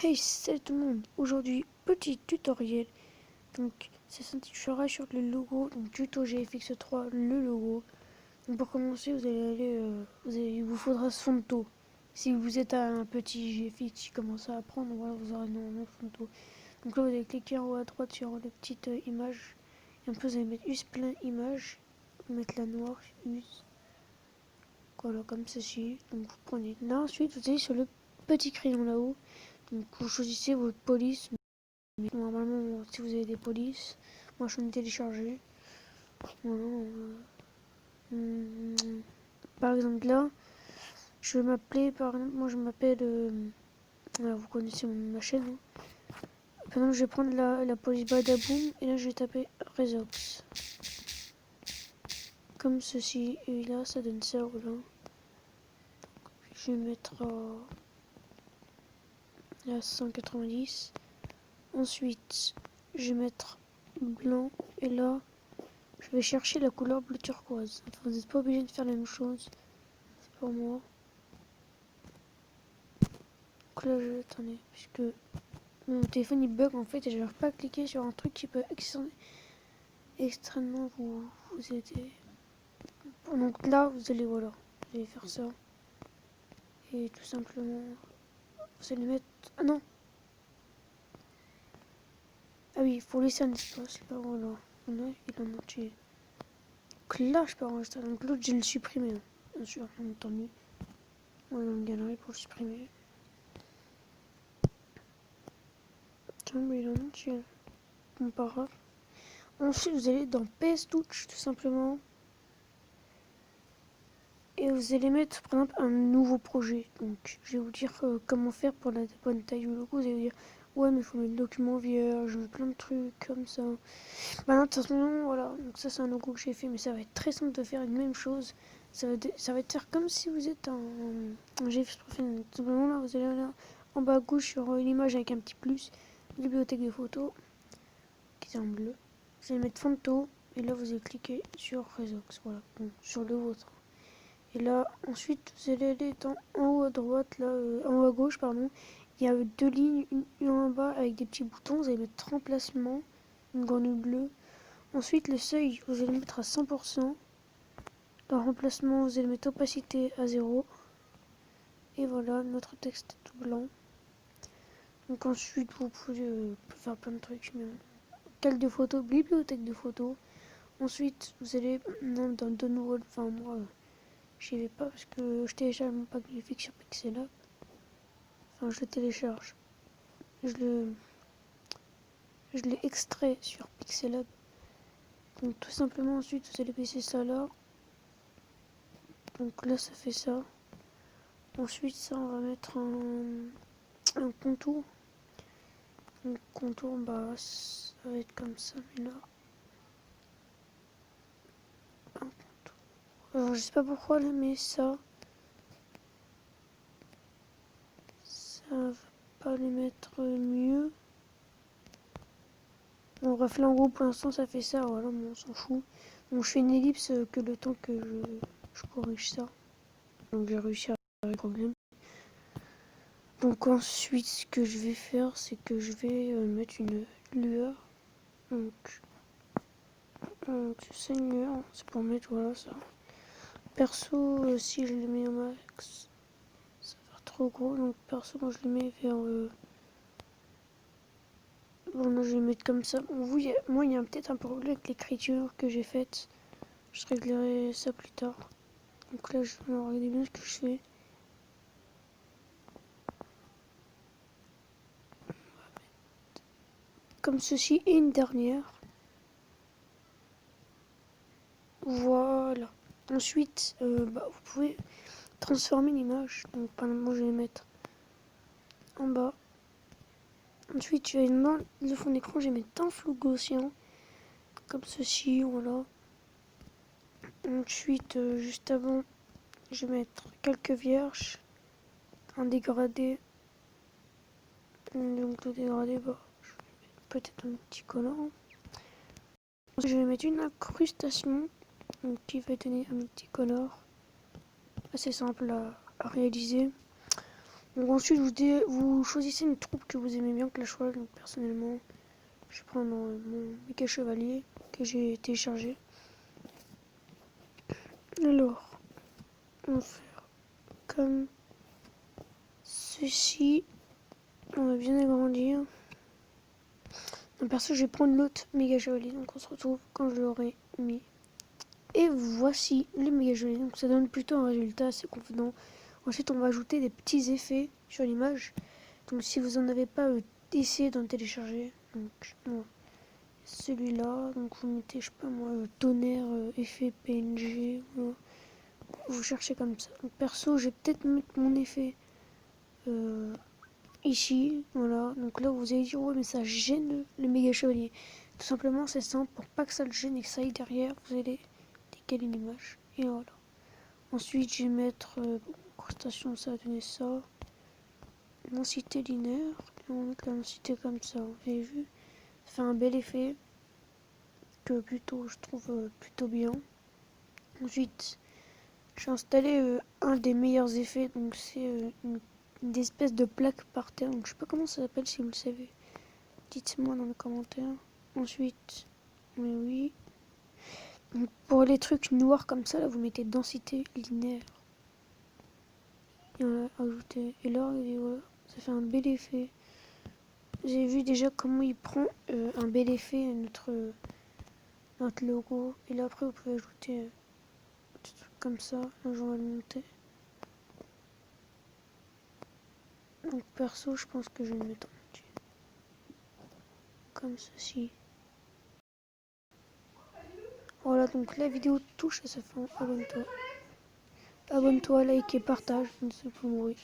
Hey, salut tout le monde. Aujourd'hui, petit tutoriel. Donc, ça s'intitulera sur le logo. Donc, tuto GFX3, le logo. Donc, pour commencer, vous allez aller, il vous faudra ce fond de teau. Si vous êtes un petit GFX qui commence à apprendre, voilà, vous aurez un fond de teau. Donc là, vous allez cliquer en haut à droite sur la petite image. Et un peu, vous allez mettre us plein image. Mettre la noire, us. Voilà, comme ceci. Donc, vous prenez là. Ensuite, vous allez sur le petit crayon là-haut. Donc, vous choisissez votre police. Normalement, si vous avez des polices, moi je suis téléchargé. Voilà, par exemple là, je vais m'appeler, par exemple, moi je m'appelle, vous connaissez ma chaîne. Hein. Par exemple, je vais prendre la police Badaboom et là je vais taper Resox. Comme ceci, et là ça donne ça, voilà. Je vais mettre à 190. Ensuite, je vais mettre blanc et là, je vais chercher la couleur bleu turquoise. Enfin, vous n'êtes pas obligé de faire la même chose. C'est pour moi. Donc là, attendez, puisque mon téléphone il bug en fait et j'arrive pas à cliquer sur un truc qui peut extrêmement vous aider. Donc là, vous allez, voilà, vous allez faire ça. Et tout simplement, vous allez mettre. Ah non! Ah oui, il faut laisser un espace là, voilà. Voilà, il en a entier. Donc là, je peux enregistrer. Donc l'autre, je vais le supprimer, hein. Bien sûr, bien entendu. Voilà, dans le galerie pour le supprimer. Tiens, mais il en a entier. Bon, pas grave. Ensuite, vous allez dans PS Touch, tout simplement. Et vous allez mettre par exemple un nouveau projet. Donc je vais vous dire comment faire pour la bonne taille du logo. Vous allez vous dire ouais mais il faut mettre le document vierge, plein de trucs comme ça. Bah de toute façon voilà, donc ça c'est un logo que j'ai fait mais ça va être très simple de faire une même chose. Ça va être faire comme si vous êtes un GFX professionnel. Tout simplement là vous allez aller en bas à gauche sur l'image avec un petit plus, bibliothèque de photos, qui est en bleu. Vous allez mettre Fonto et là vous allez cliquer sur Resox, voilà, bon, sur le vôtre. Et là, ensuite, vous allez aller en haut à droite, là, en haut à gauche, pardon. Il y a deux lignes, une en bas avec des petits boutons. Vous allez mettre remplacement, une grenouille bleue. Ensuite, le seuil, vous allez mettre à 100%. Le remplacement, vous allez mettre opacité à 0. Et voilà, notre texte est tout blanc. Donc ensuite, vous pouvez faire plein de trucs. Calque de photos, bibliothèque de photos. Ensuite, vous allez dans de nouveaux... Enfin, moi... J'y vais pas parce que je télécharge mon pack graphique sur Pixelab. Enfin, je le télécharge. Je l'ai extrait sur Pixelab. Donc tout simplement ensuite vous allez baisser ça là. Donc là ça fait ça. Ensuite ça on va mettre un contour. Donc contour bah ça va être comme ça mais là. Un contour. Alors je sais pas pourquoi là mais ça va pas les mettre mieux. Bon bref là en gros pour l'instant ça fait ça, voilà, bon, on s'en fout. Donc je fais une ellipse que le temps que je corrige ça. Donc j'ai réussi à faire le problème. Donc ensuite ce que je vais faire c'est que je vais mettre une lueur. Donc c'est une lueur, c'est pour mettre voilà ça. Perso si je le mets au max ça va faire trop gros, donc perso moi je le mets vers bon là je vais mettre comme ça. Bon, moi il y a peut-être un problème avec l'écriture que j'ai faite. Je réglerai ça plus tard. Donc là je vais regarder bien ce que je fais. Comme ceci et une dernière. Voilà. Ensuite, vous pouvez transformer l'image. Donc, par exemple, moi, je vais mettre en bas. Ensuite, je vais dans le fond d'écran, je vais mettre un flou gaussien. Comme ceci, voilà. Ensuite, juste avant, je vais mettre quelques vierges. Un dégradé. Donc, le dégradé, je vais mettre peut-être un petit collant. Ensuite, je vais mettre une incrustation. Donc, qui va donner un petit color. Assez simple à réaliser. Donc ensuite, vous choisissez une troupe que vous aimez bien, Clash Royale. Donc personnellement, je vais prendre mon méga chevalier que j'ai téléchargé. Alors, on va faire comme ceci. On va bien agrandir. Donc perso, je vais prendre l'autre méga chevalier. Donc on se retrouve quand je l'aurai mis. Et voici le méga chevalier. Donc ça donne plutôt un résultat assez confident. Ensuite, on va ajouter des petits effets sur l'image. Donc si vous n'en avez pas, essayez d'en télécharger. Donc bon, celui-là, donc vous mettez, je sais pas moi, tonnerre, effet PNG. Voilà. Vous cherchez comme ça. Donc perso, je vais peut-être mettre mon effet ici. Voilà. Donc là, vous allez dire, ouais, mais ça gêne le méga chevalier. Tout simplement, c'est simple. Pour pas que ça le gêne et que ça aille derrière, vous allez décaler l'image. Et voilà. Ensuite, je vais mettre incrustation, ça va donner ça. Densité linéaire. Et on va mettre la densité comme ça. Vous avez vu? Ça fait un bel effet. Que plutôt, je trouve plutôt bien. Ensuite, j'ai installé un des meilleurs effets. Donc, c'est une espèce de plaque par terre. Donc, je sais pas comment ça s'appelle si vous le savez. Dites-moi dans les commentaires. Ensuite, mais oui. Donc, pour les trucs noirs comme ça, là, vous mettez densité linéaire. Et on l'a ajouté. Et là, et voilà, ça fait un bel effet. J'ai vu déjà comment il prend un bel effet à notre logo. Et là, après, vous pouvez ajouter un petit truc comme ça. Là, je vais le monter. Donc, perso, je pense que je vais le mettre en entier. Comme ceci. Voilà, donc la vidéo touche à sa fin. Abonne-toi. Abonne-toi, like et partage. Ne sais plus mourir.